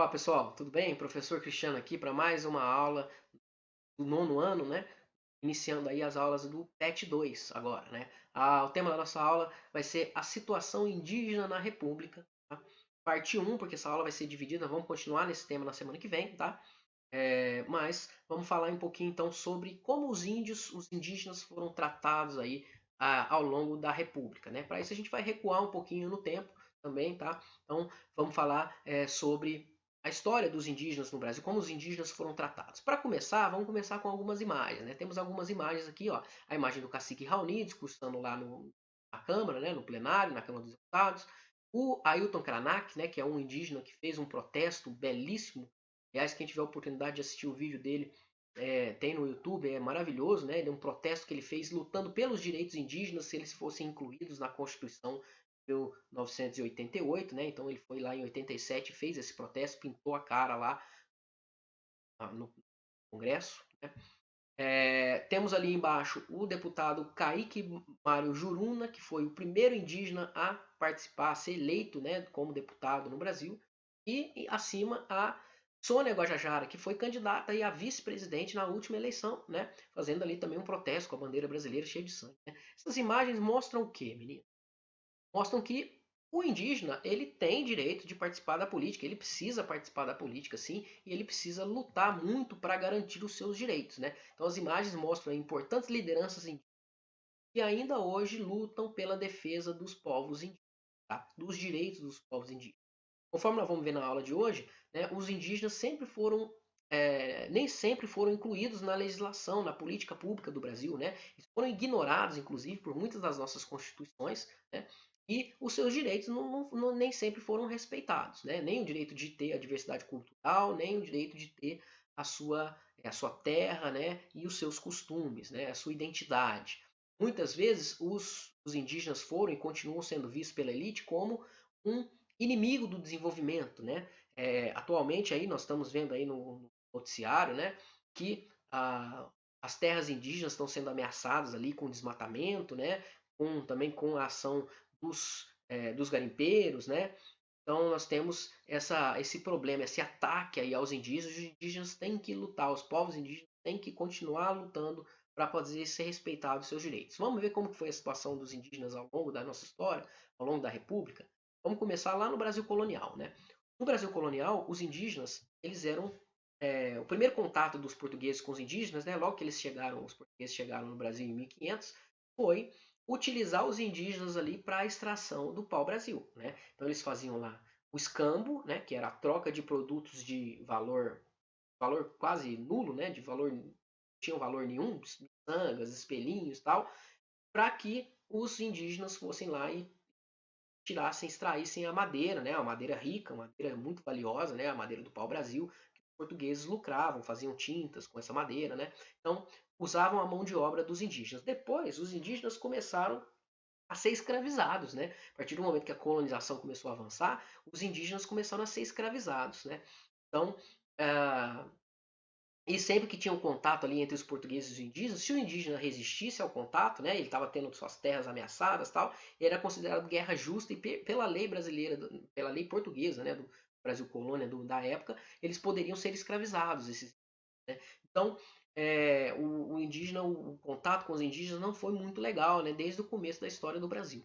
Olá pessoal, tudo bem? Professor Cristiano aqui para mais uma aula do nono ano, né? Iniciando aí as aulas do PET 2 agora, né? O tema da nossa aula vai ser a situação indígena na República, tá? Parte um, porque essa aula vai ser dividida, vamos continuar nesse tema na semana que vem, tá? Mas vamos falar um pouquinho então sobre como os índios, os indígenas foram tratados aí ao longo da República, né? Para isso a gente vai recuar um pouquinho no tempo também, tá? Então vamos falar sobre a história dos indígenas no Brasil, como os indígenas foram tratados. Para começar, vamos começar com algumas imagens, né? Temos algumas imagens aqui, ó, a imagem do cacique Raoni discursando lá na Câmara, né? No plenário, na Câmara dos Deputados. O Ailton Krenak, né? Que é um indígena que fez um protesto belíssimo. Aliás, quem tiver a oportunidade de assistir o vídeo dele, tem no YouTube, é maravilhoso, né? Ele é um protesto que ele fez lutando pelos direitos indígenas se eles fossem incluídos na Constituição de 1988, né? Então ele foi lá em 87 e fez esse protesto, pintou a cara lá no Congresso, né? Temos ali embaixo o deputado Kaique Mário Juruna, que foi o primeiro indígena a participar, a ser eleito, né, como deputado no Brasil, e acima a Sônia Guajajara, que foi candidata a vice-presidente na última eleição, né, fazendo ali também um protesto com a bandeira brasileira cheia de sangue. Né? Essas imagens mostram o quê, menino? Mostram que o indígena ele tem direito de participar da política, ele precisa participar da política sim, e ele precisa lutar muito para garantir os seus direitos, né? Então as imagens mostram importantes lideranças indígenas que ainda hoje lutam pela defesa dos povos indígenas, tá? Dos direitos dos povos indígenas. Conforme nós vamos ver na aula de hoje, né, os indígenas sempre foram nem sempre foram incluídos na legislação, na política pública do Brasil, né? Eles foram ignorados, inclusive, por muitas das nossas constituições, né? E os seus direitos nem sempre foram respeitados, né? Nem o direito de ter a diversidade cultural, nem o direito de ter a sua terra, né? E os seus costumes, né? A sua identidade. Muitas vezes os indígenas foram e continuam sendo vistos pela elite como um inimigo do desenvolvimento, né? Atualmente aí nós estamos vendo aí no noticiário, né, que as terras indígenas estão sendo ameaçadas ali com desmatamento, né, também com a ação dos garimpeiros, né? Então nós temos esse problema, esse ataque aí aos indígenas. Os indígenas têm que lutar, os povos indígenas têm que continuar lutando para poder ser respeitados seus direitos. Vamos ver como foi a situação dos indígenas ao longo da nossa história, ao longo da República. Vamos começar lá no Brasil colonial, né? No Brasil colonial, os indígenas eles eram o primeiro contato dos portugueses com os indígenas, né? Logo que os portugueses chegaram no Brasil em 1500, foi utilizar os indígenas ali para a extração do pau-brasil, né? Então eles faziam lá o escambo, né, que era a troca de produtos de valor quase nulo, né, de valor não tinham valor nenhum, miçangas, espelhinhos, tal, para que os indígenas fossem lá e tirassem, extraíssem a madeira, né, a madeira rica, uma madeira muito valiosa, né, a madeira do pau-brasil, que os portugueses lucravam, faziam tintas com essa madeira, né? Então usavam a mão de obra dos indígenas. Depois, os indígenas começaram a ser escravizados, né? A partir do momento que a colonização começou a avançar, os indígenas começaram a ser escravizados, né? Então, e sempre que tinha um contato ali entre os portugueses e os indígenas, se o indígena resistisse ao contato, né, ele estava tendo suas terras ameaçadas, tal, era considerado guerra justa e pela lei brasileira, pela lei portuguesa, né, do Brasil colônia da época, eles poderiam ser escravizados, né? Então, o indígena, o contato com os indígenas não foi muito legal, né, desde o começo da história do Brasil.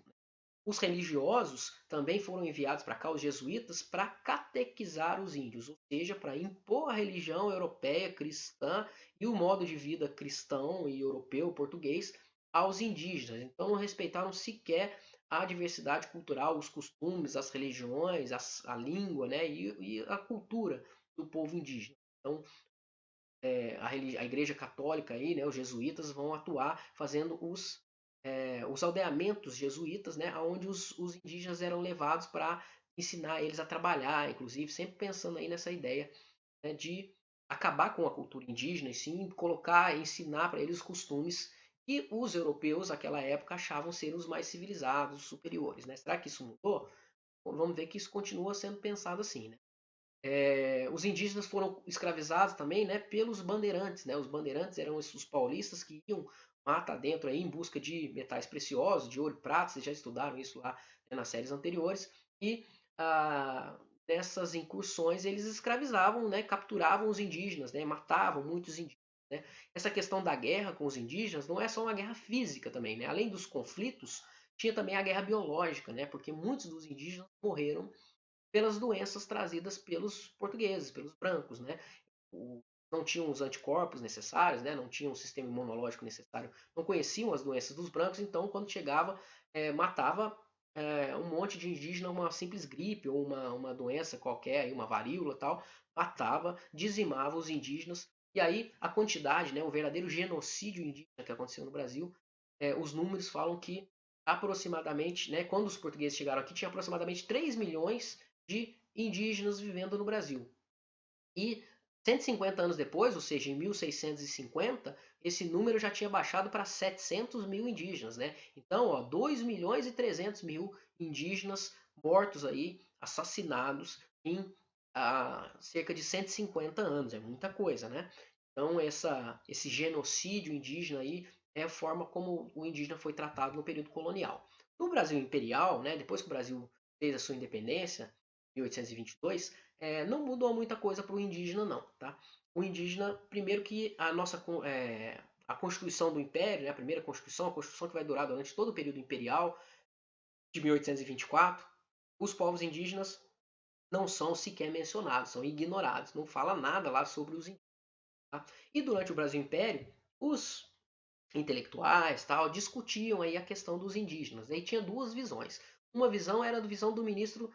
Os religiosos também foram enviados para cá, os jesuítas, para catequizar os índios, ou seja, para impor a religião europeia cristã e o modo de vida cristão e europeu português aos indígenas. Então não respeitaram sequer a diversidade cultural, os costumes, as religiões, a língua, né, e a cultura do povo indígena. Então a Igreja Católica aí, né, os jesuítas vão atuar fazendo os aldeamentos jesuítas, né, onde os indígenas eram levados para ensinar eles a trabalhar, inclusive sempre pensando aí nessa ideia, né, de acabar com a cultura indígena e sim colocar, ensinar para eles os costumes que os europeus naquela época achavam ser os mais civilizados, superiores, né? Será que isso mudou? Vamos ver que isso continua sendo pensado assim, né? Os indígenas foram escravizados também, né, pelos bandeirantes, né? Os bandeirantes eram os paulistas que iam mata dentro aí em busca de metais preciosos, de ouro e prata. Vocês já estudaram isso lá, né, nas séries anteriores. E nessas incursões eles escravizavam, né, capturavam os indígenas, né, matavam muitos indígenas. Né? Essa questão da guerra com os indígenas não é só uma guerra física também, né? Além dos conflitos, tinha também a guerra biológica, né? Porque muitos dos indígenas morreram pelas doenças trazidas pelos portugueses, pelos brancos, né? Não tinham os anticorpos necessários, né? Não tinham o sistema imunológico necessário, não conheciam as doenças dos brancos, então quando chegava, matava um monte de indígena, uma simples gripe ou uma doença qualquer, uma varíola tal, matava, dizimava os indígenas, e aí a quantidade, né, o verdadeiro genocídio indígena que aconteceu no Brasil, os números falam que aproximadamente, né, quando os portugueses chegaram aqui, tinha aproximadamente 3 milhões de indígenas vivendo no Brasil. E 150 anos depois, ou seja, em 1650, esse número já tinha baixado para 700 mil indígenas, né? Então, ó, 2 milhões e 300 mil indígenas mortos aí, assassinados em cerca de 150 anos, é muita coisa, né? Então, esse genocídio indígena aí é a forma como o indígena foi tratado no período colonial. No Brasil imperial, né, depois que o Brasil fez a sua independência, em 1822, não mudou muita coisa para o indígena, não. Tá? O indígena, primeiro que a Constituição do Império, né, a primeira Constituição, a Constituição que vai durar durante todo o período imperial, de 1824, os povos indígenas não são sequer mencionados, são ignorados, não fala nada lá sobre os indígenas. Tá? E durante o Brasil Império, os intelectuais tal discutiam aí a questão dos indígenas. Aí tinha duas visões. Uma visão era a visão do ministro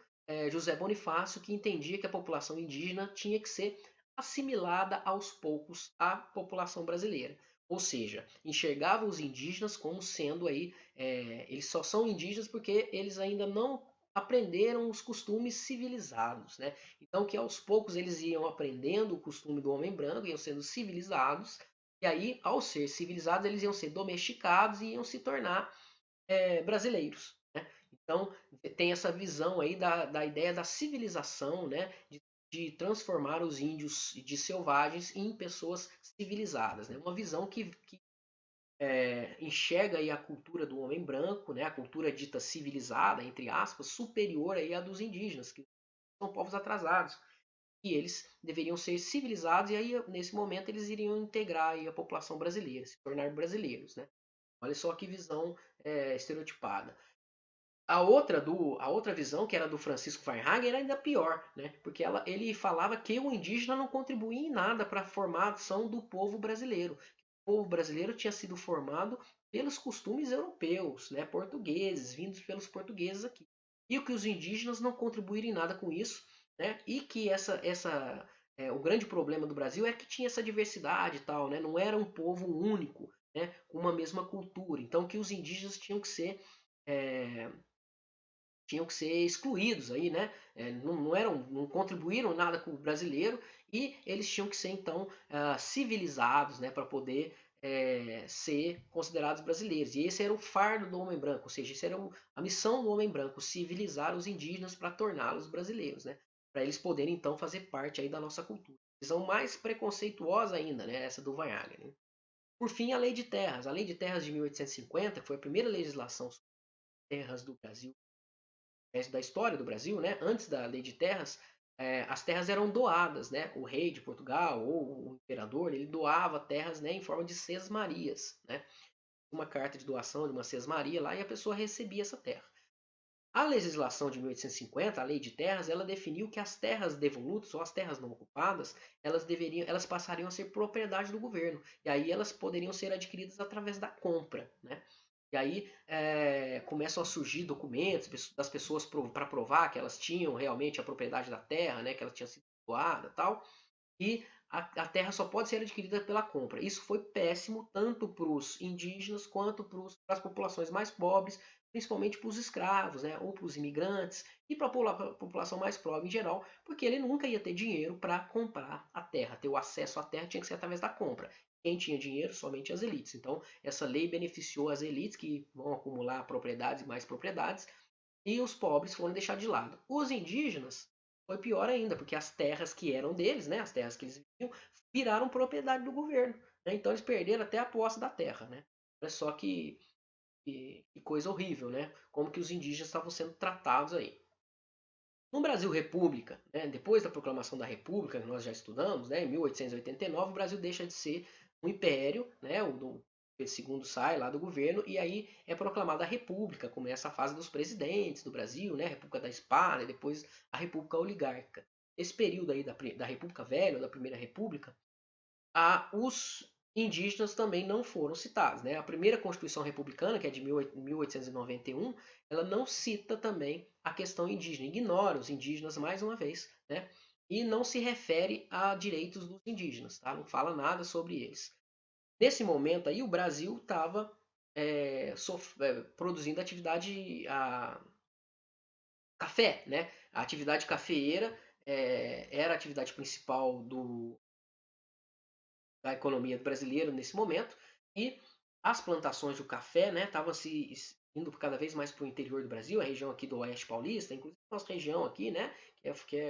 José Bonifácio, que entendia que a população indígena tinha que ser assimilada aos poucos à população brasileira. Ou seja, enxergava os indígenas como sendo aí, eles só são indígenas porque eles ainda não aprenderam os costumes civilizados, né? Então que aos poucos eles iam aprendendo o costume do homem branco, iam sendo civilizados, e aí, ao ser civilizados, eles iam ser domesticados e iam se tornar brasileiros. Né? Então, tem essa visão aí da ideia da civilização, né? De transformar os índios de selvagens em pessoas civilizadas. Né? Uma visão que enxerga aí a cultura do homem branco, né? A cultura dita civilizada, entre aspas, superior aí à dos indígenas, que são povos atrasados. E eles deveriam ser civilizados, e aí, nesse momento, eles iriam integrar aí a população brasileira, se tornar brasileiros. Né? Olha só que visão estereotipada. A outra visão, que era do Francisco Feinhagen, era ainda pior, né? Porque ele falava que o indígena não contribuía em nada para a formação do povo brasileiro. O povo brasileiro tinha sido formado pelos costumes europeus, né? Portugueses, vindos pelos portugueses aqui. E que os indígenas não contribuíram em nada com isso, né? E que o grande problema do Brasil é que tinha essa diversidade e tal, né? Não era um povo único, né? Com uma mesma cultura. Então que os indígenas é, tinham que ser excluídos aí, né? Não contribuíram nada com o brasileiro e eles tinham que ser então civilizados, né, para poder ser considerados brasileiros. E esse era o fardo do homem branco, ou seja, isso era a missão do homem branco, civilizar os indígenas para torná-los brasileiros, né? Para eles poderem então fazer parte aí da nossa cultura. Visão mais preconceituosa ainda, né? Essa do Wagner. Né? Por fim, a Lei de Terras. A Lei de Terras de 1850, que foi a primeira legislação sobre terras do Brasil da história do Brasil, né? Antes da Lei de Terras, as terras eram doadas, né? O rei de Portugal ou o imperador, ele doava terras, né, em forma de sesmarias, né? Uma carta de doação de uma sesmaria lá e a pessoa recebia essa terra. A legislação de 1850, a Lei de Terras, ela definiu que as terras devolutas ou as terras não ocupadas, elas passariam a ser propriedade do governo. E aí elas poderiam ser adquiridas através da compra, né? E aí começam a surgir documentos das pessoas para provar que elas tinham realmente a propriedade da terra, né, que ela tinha sido doada e tal. E a terra só pode ser adquirida pela compra. Isso foi péssimo tanto para os indígenas quanto para as populações mais pobres, principalmente para os escravos, né, ou para os imigrantes e para a população mais pobre em geral, porque ele nunca ia ter dinheiro para comprar a terra. Ter o acesso à terra tinha que ser através da compra. Quem tinha dinheiro, somente as elites. Então, essa lei beneficiou as elites que vão acumular propriedades e mais propriedades, e os pobres foram deixados de lado. Os indígenas foi pior ainda, porque as terras que eram deles, né, as terras que eles viviam, viraram propriedade do governo. Né? Então eles perderam até a posse da terra. Né? Olha só que coisa horrível, né? Como que os indígenas estavam sendo tratados aí. No Brasil República, né, depois da proclamação da República, que nós já estudamos, né, em 1889, o Brasil deixa de ser um império, né, o Pedro II sai lá do governo e aí é proclamada a República, começa a fase dos presidentes do Brasil, né, a República da Espada e depois a República Oligárquica. Esse período aí da República Velha, da Primeira República, os indígenas também não foram citados. Né? A primeira Constituição Republicana, que é de 1891, ela não cita também a questão indígena, ignora os indígenas mais uma vez, né? E não se refere a direitos dos indígenas, tá? Não fala nada sobre eles. Nesse momento aí, o Brasil estava produzindo atividade café, né? A atividade cafeeira era a atividade principal da economia brasileira nesse momento e as plantações do café, né, estavam se indo cada vez mais para o interior do Brasil, a região aqui do Oeste Paulista, inclusive a nossa região aqui, né,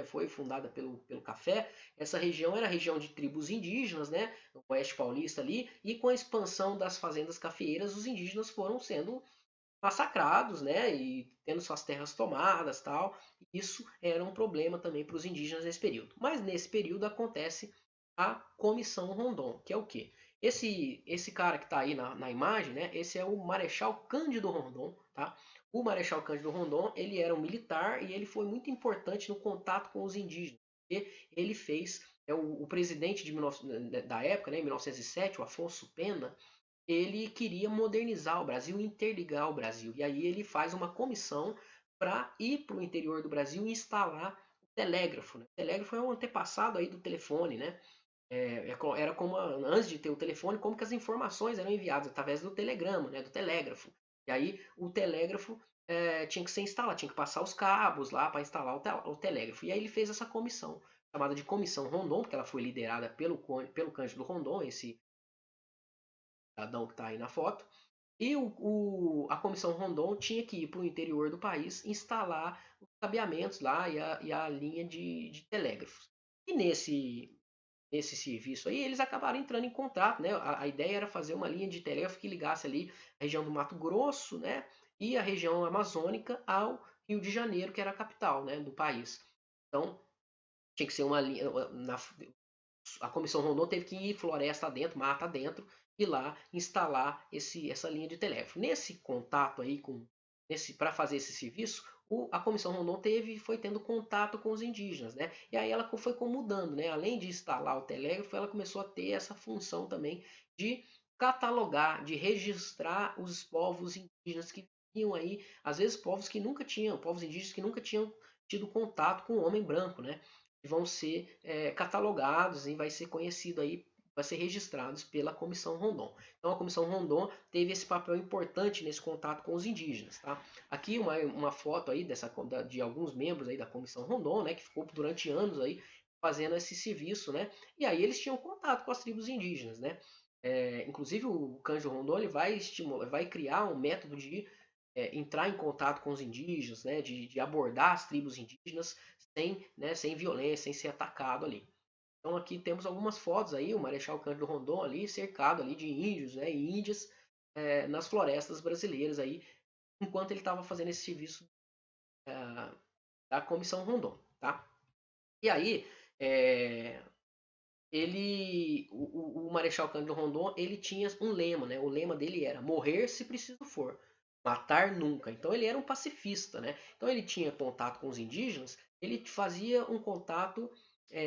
foi fundada pelo café. Essa região era a região de tribos indígenas, né, no Oeste Paulista ali, e com a expansão das fazendas cafeeiras, os indígenas foram sendo massacrados, né, e tendo suas terras tomadas, tal. Isso era um problema também para os indígenas nesse período. Mas nesse período acontece a Comissão Rondon, que é o quê? Esse cara que está aí na imagem, né, esse é o Marechal Cândido Rondon, tá? O Marechal Cândido Rondon, ele era um militar e ele foi muito importante no contato com os indígenas. Ele fez, o presidente da época, né, em 1907, o Afonso Pena, ele queria modernizar o Brasil, interligar o Brasil. E aí ele faz uma comissão para ir para o interior do Brasil e instalar o telégrafo. Né? O telégrafo é um antepassado aí do telefone, né? Era como antes de ter o telefone, como que as informações eram enviadas através do telegrama, né? Do telégrafo. E aí o telégrafo tinha que ser instalado, tinha que passar os cabos lá para instalar o telégrafo. E aí ele fez essa comissão, chamada de Comissão Rondon, porque ela foi liderada pelo Cândido Rondon, esse cidadão que está aí na foto. E a Comissão Rondon tinha que ir para o interior do país instalar os cabeamentos lá e a linha de telégrafos. E nesse serviço aí, eles acabaram entrando em contato, né? A ideia era fazer uma linha de telégrafo que ligasse ali a região do Mato Grosso, né? E a região amazônica ao Rio de Janeiro, que era a capital, né, do país. Então, tinha que ser uma linha. A Comissão Rondon teve que ir floresta dentro, mata dentro, e lá instalar essa linha de telégrafo. Nesse contato aí para fazer esse serviço, a Comissão Rondon foi tendo contato com os indígenas, né? E aí ela foi mudando, né? Além de instalar o telégrafo, ela começou a ter essa função também de catalogar, de registrar os povos indígenas que viviam aí, às vezes povos indígenas que nunca tinham tido contato com o homem branco, né? Vão ser catalogados e vai ser conhecido aí, vai ser registrados pela Comissão Rondon. Então a Comissão Rondon teve esse papel importante nesse contato com os indígenas. Tá? Aqui uma foto aí de alguns membros aí da Comissão Rondon, né, que ficou durante anos aí fazendo esse serviço, né? E aí eles tinham contato com as tribos indígenas, né? Inclusive o Cândido Rondon ele vai criar um método de entrar em contato com os indígenas, né, de abordar as tribos indígenas sem violência, sem ser atacado ali. Então aqui temos algumas fotos aí, o Marechal Cândido Rondon ali cercado ali de índios, né, e índias nas florestas brasileiras aí, enquanto ele estava fazendo esse serviço da Comissão Rondon, tá? E aí o Marechal Cândido Rondon ele tinha um lema, né? O lema dele era morrer se preciso for, matar nunca. Então ele era um pacifista, né? Então ele tinha contato com os indígenas, ele fazia um contato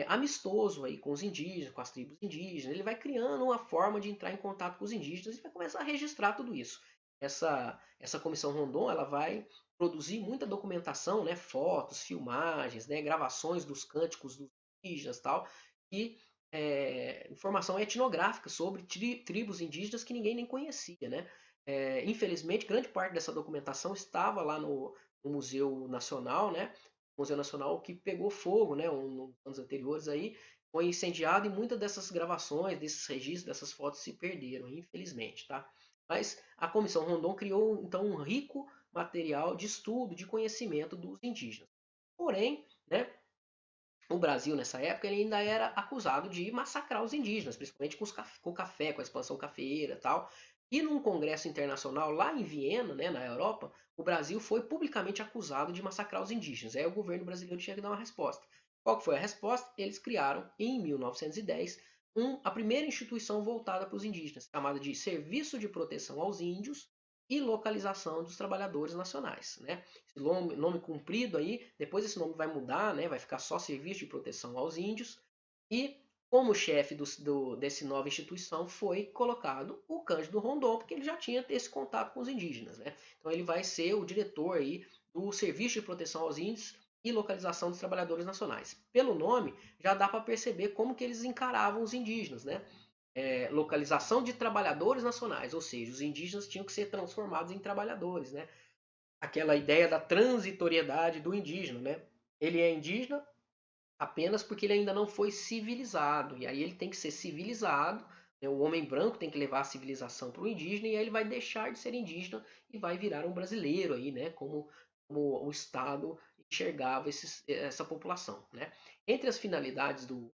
amistoso aí com os indígenas, com as tribos indígenas. Ele vai criando uma forma de entrar em contato com os indígenas e vai começar a registrar tudo isso. Essa comissão Rondon ela vai produzir muita documentação, né? Fotos, filmagens, né? Gravações dos cânticos dos indígenas, tal, e informação etnográfica sobre tribos indígenas que ninguém nem conhecia, né? Infelizmente, grande parte dessa documentação estava lá no Museu Nacional, né? Museu Nacional que pegou fogo, né? Nos anos anteriores aí, foi incendiado e muitas dessas gravações, desses registros, dessas fotos se perderam, infelizmente, tá? Mas a Comissão Rondon criou então um rico material de estudo, de conhecimento dos indígenas. Porém, né? O Brasil, nessa época, ele ainda era acusado de massacrar os indígenas, principalmente com o café, com a expansão cafeeira e tal. E num congresso internacional lá em Viena, né, na Europa, o Brasil foi publicamente acusado de massacrar os indígenas. Aí o governo brasileiro tinha que dar uma resposta. Qual que foi a resposta? Eles criaram, em 1910, a primeira instituição voltada para os indígenas, chamada de Serviço de Proteção aos Índios e Localização dos Trabalhadores Nacionais. Né? Esse nome comprido aí, depois esse nome vai mudar, né? Vai ficar só Serviço de Proteção aos Índios. E como chefe desse nova instituição foi colocado o Cândido Rondon, porque ele já tinha esse contato com os indígenas. Né? Então ele vai ser o diretor aí do Serviço de Proteção aos Índios e Localização dos Trabalhadores Nacionais. Pelo nome, já dá para perceber como que eles encaravam os indígenas. Né? Localização de trabalhadores nacionais, ou seja, os indígenas tinham que ser transformados em trabalhadores. Né? Aquela ideia da transitoriedade do indígena. Né? Ele é indígena apenas porque ele ainda não foi civilizado. E aí ele tem que ser civilizado. Né? O homem branco tem que levar a civilização para o indígena e aí ele vai deixar de ser indígena e vai virar um brasileiro aí, né? Como o Estado enxergava essa população. Né? Entre as finalidades do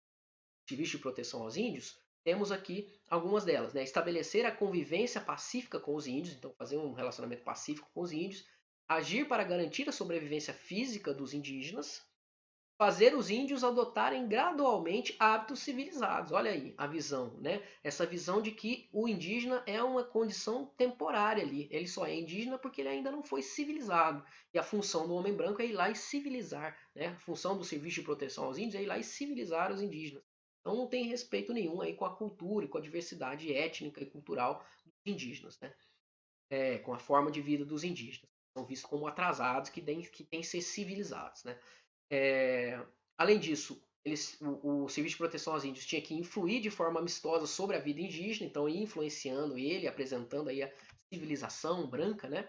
Serviço de Proteção aos Índios, temos aqui algumas delas. Né? Estabelecer a convivência pacífica com os índios, então fazer um relacionamento pacífico com os índios, agir para garantir a sobrevivência física dos indígenas, fazer os índios adotarem gradualmente hábitos civilizados. Olha aí a visão, né? Essa visão de que o indígena é uma condição temporária ali. Ele só é indígena porque ele ainda não foi civilizado. E a função do homem branco é ir lá e civilizar, né? A função do serviço de proteção aos índios é ir lá e civilizar os indígenas. Então não tem respeito nenhum aí com a cultura e com a diversidade étnica e cultural dos indígenas, né? Com a forma de vida dos indígenas. São vistos como atrasados que têm que ser civilizados, né? É, além disso, o Serviço de Proteção aos Índios tinha que influir de forma amistosa sobre a vida indígena, então ia influenciando ele, apresentando aí a civilização branca, né?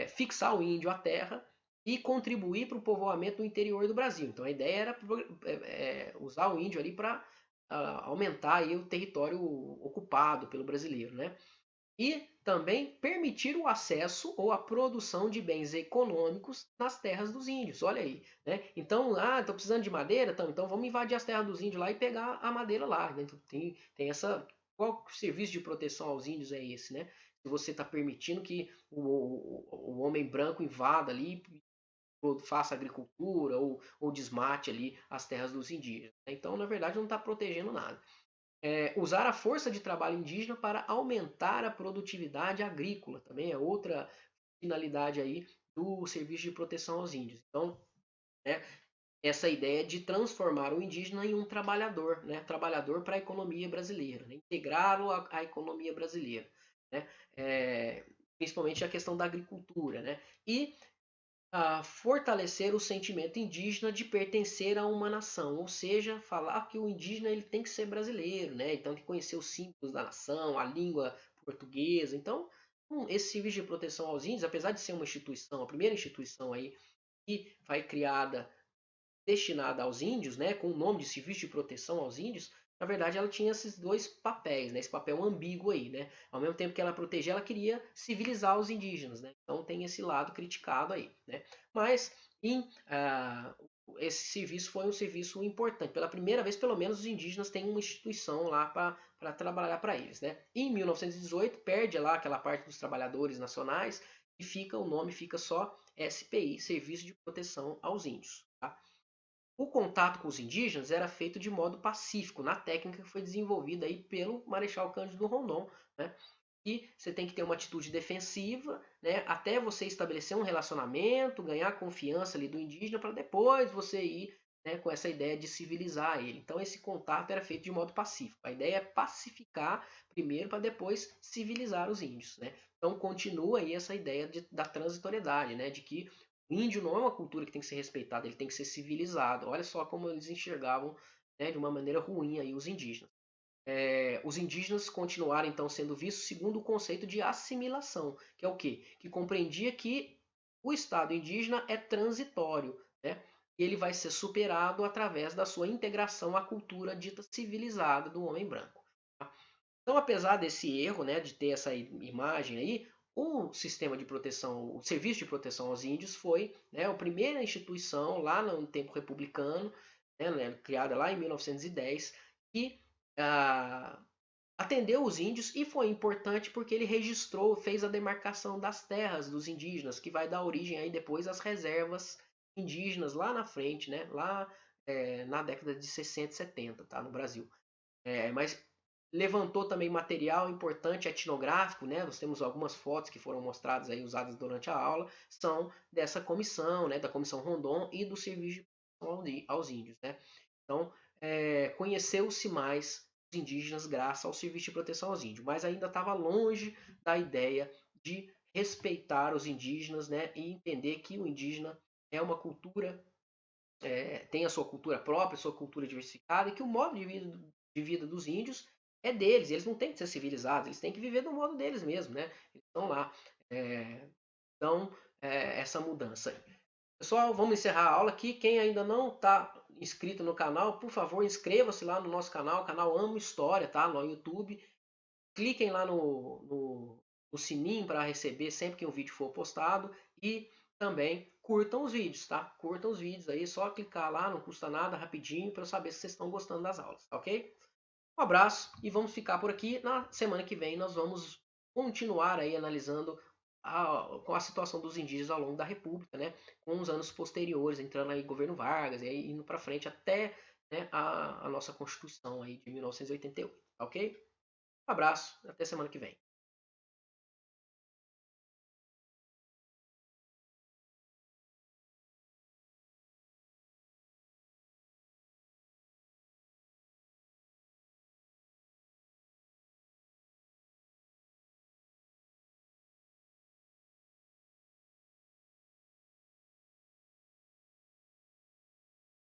Fixar o índio à terra e contribuir para o povoamento do interior do Brasil. Então a ideia era usar o índio ali para aumentar aí o território ocupado pelo brasileiro, né? E também permitir o acesso ou a produção de bens econômicos nas terras dos índios. Olha aí, né? Então, estou precisando de madeira, então vamos invadir as terras dos índios lá e pegar a madeira lá. Né? Então, tem essa. Qual serviço de proteção aos índios é esse, né? Se você está permitindo que o homem branco invada ali, faça agricultura ou desmate ali as terras dos indígenas. Né? Então, na verdade, não está protegendo nada. Usar a força de trabalho indígena para aumentar a produtividade agrícola, também é outra finalidade aí do Serviço de Proteção aos Índios. Então, né, essa ideia de transformar o indígena em um trabalhador, né, trabalhador para a economia brasileira, né, integrá-lo à economia brasileira, né, principalmente a questão da agricultura, né, e fortalecer o sentimento indígena de pertencer a uma nação, ou seja, falar que o indígena ele tem que ser brasileiro, né? Então tem que conhecer os símbolos da nação, a língua portuguesa. Então, esse serviço de proteção aos índios, apesar de ser uma instituição, a primeira instituição aí que foi criada destinada aos índios, né, com o nome de Serviço de Proteção aos Índios, na verdade ela tinha esses dois papéis, né, esse papel ambíguo aí, né? Ao mesmo tempo que ela protegia, ela queria civilizar os indígenas, né? Então tem esse lado criticado aí, né? Mas esse serviço foi um serviço importante. Pela primeira vez, pelo menos, os indígenas têm uma instituição lá para trabalhar para eles, né? Em 1918 perde lá aquela parte dos trabalhadores nacionais e o nome fica só SPI, Serviço de Proteção aos Índios. Tá? O contato com os indígenas era feito de modo pacífico, na técnica que foi desenvolvida aí pelo Marechal Cândido Rondon, né? E você tem que ter uma atitude defensiva, né? Até você estabelecer um relacionamento, ganhar a confiança ali do indígena para depois você ir, né, com essa ideia de civilizar ele. Então esse contato era feito de modo pacífico. A ideia é pacificar primeiro para depois civilizar os índios, né? Então continua aí essa ideia da transitoriedade, né? De que o índio não é uma cultura que tem que ser respeitada, ele tem que ser civilizado. Olha só como eles enxergavam, né, de uma maneira ruim aí os indígenas. Os indígenas continuaram então sendo vistos segundo o conceito de assimilação, que é o quê? Que compreendia que o Estado indígena é transitório, né? E ele vai ser superado através da sua integração à cultura dita civilizada do homem branco. Tá? Então, apesar desse erro, né, de ter essa imagem aí, o sistema de proteção, o Serviço de Proteção aos Índios foi, né, a primeira instituição lá no tempo republicano, né, criada lá em 1910, que ah, atendeu os índios e foi importante porque ele registrou, fez a demarcação das terras dos indígenas, que vai dar origem aí depois às reservas indígenas lá na frente, né? Lá na década de 60 e 70, tá? No Brasil. Mas levantou também material importante etnográfico, né? Nós temos algumas fotos que foram mostradas aí, usadas durante a aula, são dessa comissão, né? Da Comissão Rondon e do Serviço de Proteção aos Índios, né? Então, conheceu-se mais os indígenas graças ao Serviço de Proteção aos Índios, mas ainda estava longe da ideia de respeitar os indígenas, né? E entender que o indígena é uma cultura, tem a sua cultura própria, a sua cultura diversificada, e que o modo de vida dos índios é deles. Eles não têm que ser civilizados, eles têm que viver do modo deles mesmo, né? Eles estão lá. É, então, essa mudança aí. Pessoal, vamos encerrar a aula aqui. Quem ainda não está inscrito no canal, por favor, inscreva-se lá no nosso canal, canal Amo História, tá? No YouTube. Cliquem lá no sininho para receber sempre que um vídeo for postado e também curtam os vídeos, tá? Curtam os vídeos aí, só clicar lá, não custa nada, rapidinho, para eu saber se vocês estão gostando das aulas, tá ok? Um abraço e vamos ficar por aqui. Na semana que vem nós vamos continuar aí analisando com a situação dos indígenas ao longo da República, né? Com os anos posteriores, entrando aí governo Vargas e aí indo para frente até, né, a nossa Constituição aí de 1988, tá ok? Um abraço, até semana que vem.